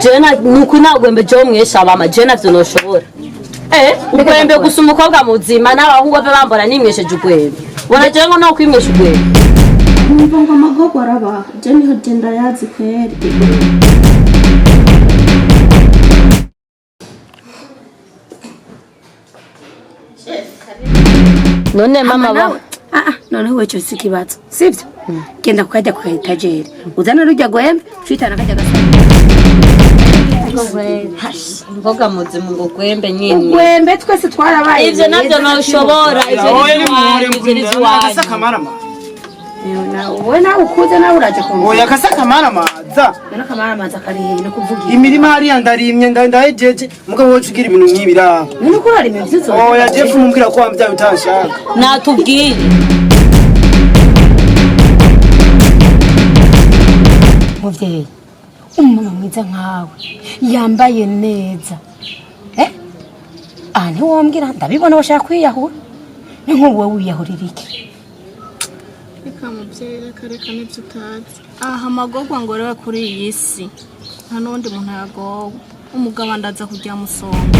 jena nuko nagwembe jo mwesha bama jena vyo noshobora ugwembe gusa umukobwa muzima n'abahungu bave bambara nimwesheje ugwembe bona je ngo no kwimwesha ugwembe numva ngo amagogo araba je niho genda yazi kweri none mama ba none wecho sikibazo sivyo genda kukajya ku etajeri uzana rujya gwembe twitana kajya gasa mboga muzima ngo gwembe nyine gwembe twese twarabaye ivyo navyo noshobora ivyo ni kamarama wena ukuze nawe uraje kumva oya kasa kamaramaza none kamaramaza kariye no kuvugira imirima hari yandarimye ndahejeje mugabo wocu ugira ibintu nk'ibiraho none ko ari mevyizo oya Jeff mumbwira ko wambya utashaka natubwire muvyeyi umuntu mwiza nkawe yambaye neza ntiwombwira ndabibona washaka kwiyahura ni nk'ubu wowe wiyahurira iki reka muvyeyi reka n'ivyo utazi aha amagorwa ngo rewe kuri iyi si nta n'undi muntu yagowe umugabo ndaza kujya musonga